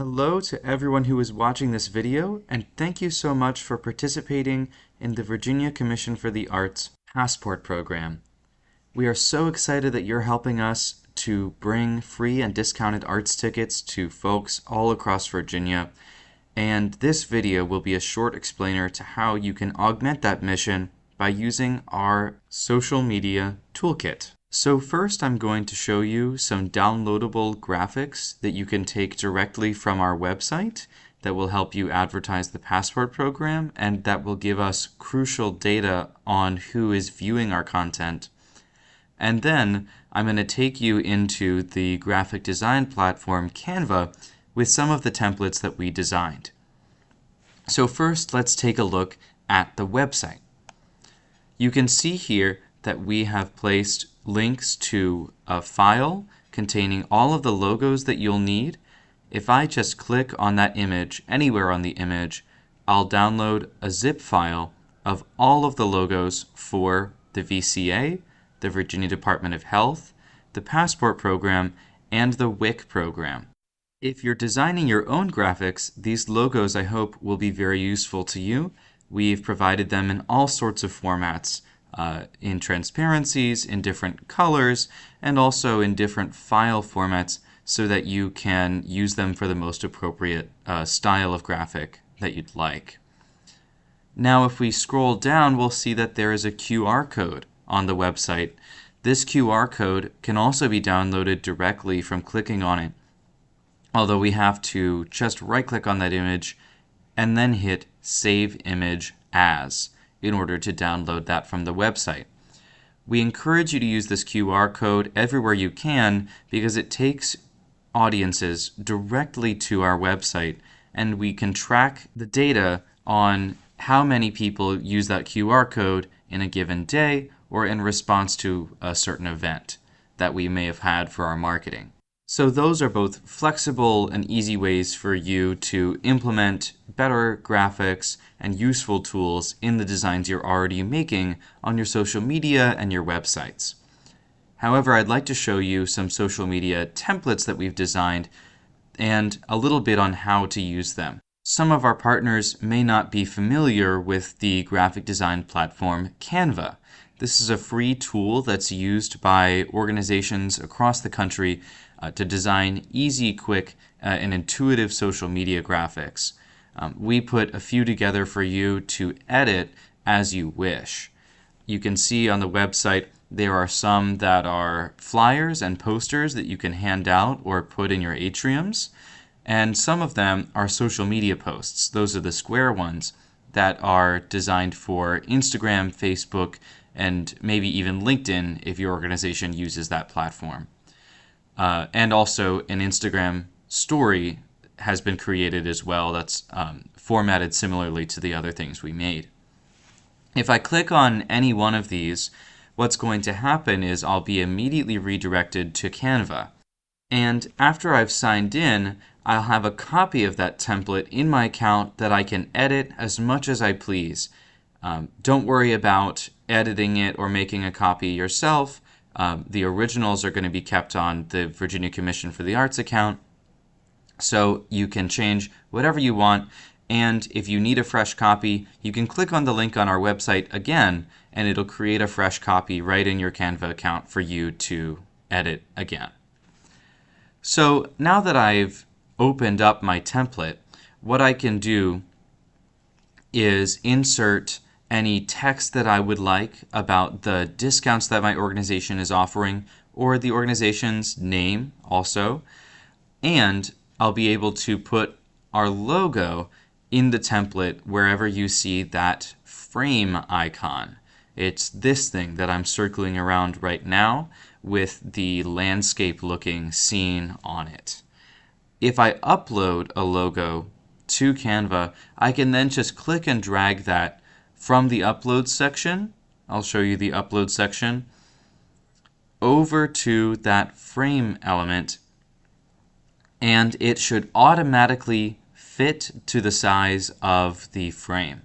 Hello to everyone who is watching this video, and thank you so much for participating in the Virginia Commission for the Arts Passport Program. We are so excited that you're helping us to bring free and discounted arts tickets to folks all across Virginia, and this video will be a short explainer to how you can augment that mission by using our social media toolkit. So first I'm going to show you some downloadable graphics that you can take directly from our website that will help you advertise the Passport program and that will give us crucial data on who is viewing our content. And then I'm going to take you into the graphic design platform Canva with some of the templates that we designed. So first let's take a look at the website. You can see here that we have placed links to a file containing all of the logos that you'll need. If I just click on that image, anywhere on the image, I'll download a zip file of all of the logos for the VCA, the Virginia Department of Health, the Passport program, and the WIC program. If you're designing your own graphics, these logos I hope will be very useful to you. We've provided them in all sorts of formats, in transparencies, in different colors, and also in different file formats so that you can use them for the most appropriate style of graphic that you'd like. Now if we scroll down, we'll see that there is a QR code on the website. This QR code can also be downloaded directly from clicking on it, although we have to just right-click on that image and then hit Save Image As in order to download that from the website. We encourage you to use this QR code everywhere you can because it takes audiences directly to our website and we can track the data on how many people use that QR code in a given day or in response to a certain event that we may have had for our marketing. So those are both flexible and easy ways for you to implement better graphics and useful tools in the designs you're already making on your social media and your websites. However, I'd like to show you some social media templates that we've designed and a little bit on how to use them. Some of our partners may not be familiar with the graphic design platform Canva. This is a free tool that's used by organizations across the country to design easy, quick, and intuitive social media graphics. We put a few together for you to edit as you wish. You can see on the website there are some that are flyers and posters that you can hand out or put in your atriums, and some of them are social media posts. Those are the square ones that are designed for Instagram, Facebook, and maybe even LinkedIn if your organization uses that platform. And also an Instagram story has been created as well that's formatted similarly to the other things we made. If I click on any one of these, what's going to happen is I'll be immediately redirected to Canva. And after I've signed in, I'll have a copy of that template in my account that I can edit as much as I please. Don't worry about editing it or making a copy yourself. The originals are going to be kept on the Virginia Commission for the Arts account, so you can change whatever you want, and if you need a fresh copy, you can click on the link on our website again, and it'll create a fresh copy right in your Canva account for you to edit again. So now that I've opened up my template, what I can do is insert any text that I would like about the discounts that my organization is offering, or the organization's name also, and I'll be able to put our logo in the template wherever you see that frame icon. It's this thing that I'm circling around right now with the landscape looking scene on it. If I upload a logo to Canva, I can then just click and drag that from the upload section, I'll show you the upload section, over to that frame element, and it should automatically fit to the size of the frame.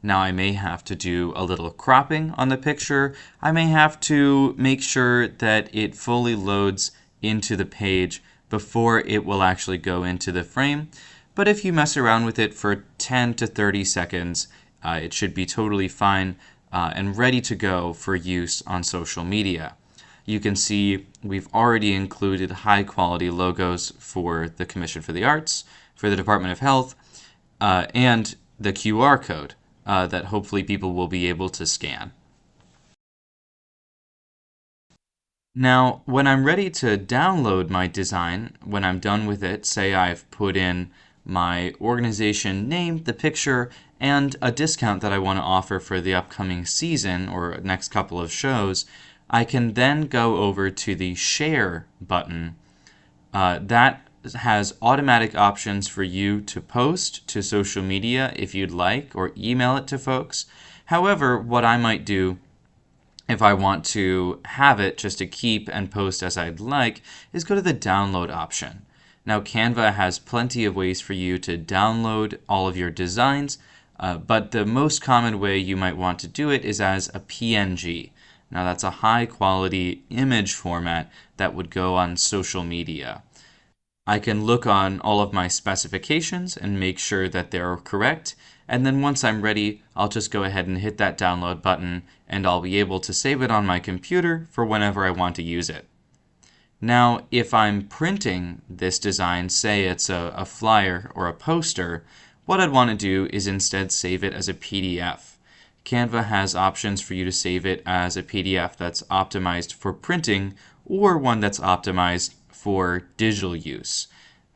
Now I may have to do a little cropping on the picture. I may have to make sure that it fully loads into the page before it will actually go into the frame. But if you mess around with it for 10 to 30 seconds, it should be totally fine and ready to go for use on social media. You can see we've already included high quality logos for the Commission for the Arts, for the Department of Health, and the QR code that hopefully people will be able to scan. Now, when I'm ready to download my design, when I'm done with it, say I've put in my organization name, the picture, and a discount that I want to offer for the upcoming season or next couple of shows, I can then go over to the Share button. That has automatic options for you to post to social media if you'd like, or email it to folks. However, what I might do if I want to have it just to keep and post as I'd like is go to the download option. Now, Canva has plenty of ways for you to download all of your designs, but the most common way you might want to do it is as a PNG. Now, that's a high quality image format that would go on social media. I can look on all of my specifications and make sure that they're correct. And then once I'm ready, I'll just go ahead and hit that download button and I'll be able to save it on my computer for whenever I want to use it. Now, if I'm printing this design, say it's a flyer or a poster, what I'd want to do is instead save it as a PDF. Canva has options for you to save it as a PDF that's optimized for printing or one that's optimized for digital use.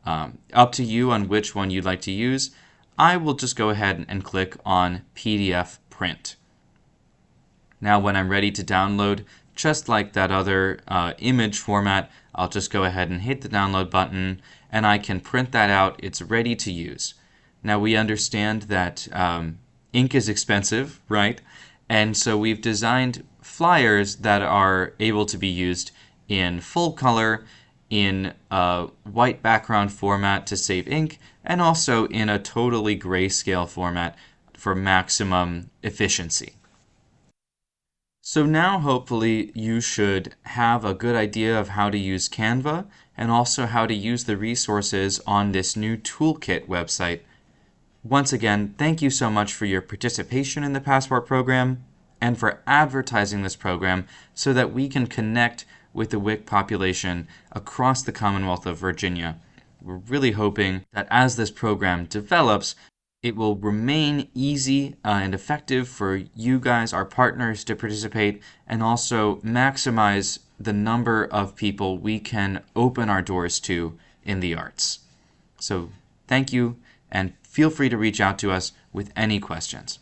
Up to you on which one you'd like to use. I will just go ahead and click on PDF print. Now when I'm ready to download, just like that other image format, I'll just go ahead and hit the download button and I can print that out. It's ready to use. Now we understand that ink is expensive, right? And so we've designed flyers that are able to be used in full color, in a white background format to save ink, and also in a totally grayscale format for maximum efficiency. So now hopefully you should have a good idea of how to use Canva and also how to use the resources on this new toolkit website. Once again, thank you so much for your participation in the Passport program and for advertising this program so that we can connect with the WIC population across the Commonwealth of Virginia. We're really hoping that as this program develops, it will remain easy and effective for you guys, our partners, to participate and also maximize the number of people we can open our doors to in the arts. So thank you, and feel free to reach out to us with any questions.